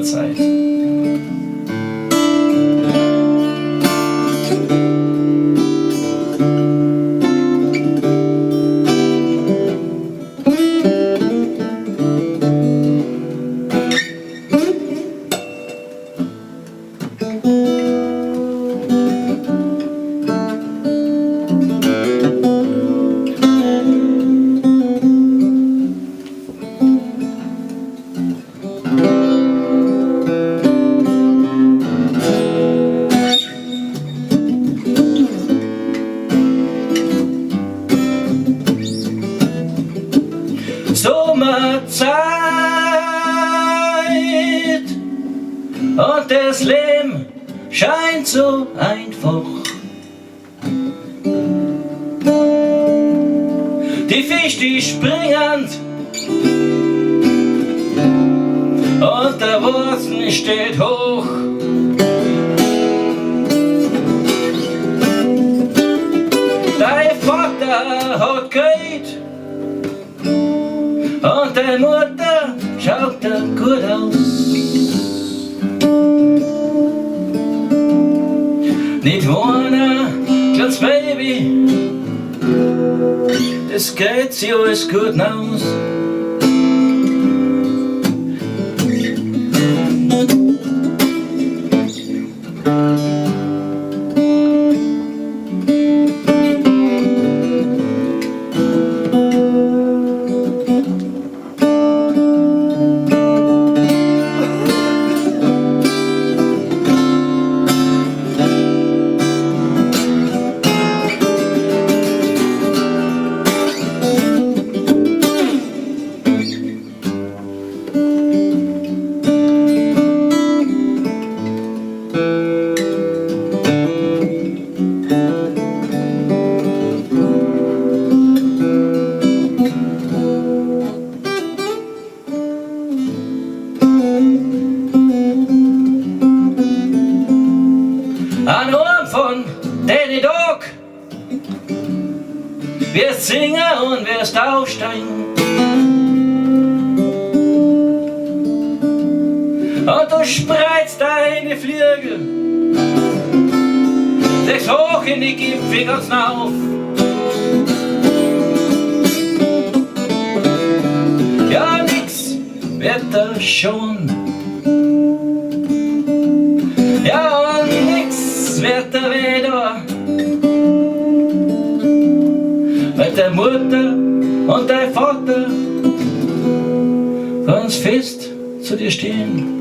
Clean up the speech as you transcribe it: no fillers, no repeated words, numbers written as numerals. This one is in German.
Zeit. Sommerzeit und das Leben scheint so einfach. Die Fische, die springen und der Wurzen steht hoch. Dein Vater hat Geld und deine Mutter schaut da gut aus. Nicht einer, kleines Baby, es geht sich alles gut aus. An einem von Danny Dog wirst singen und wirst aufsteigen. Und du spreizt deine Flügel, legst hoch in die Gipfel ganz auf. Ja, nix wird da schon. Ja, und nix wird da wieder. Weil deine Mutter und dein Vater ganz fest zu dir stehen.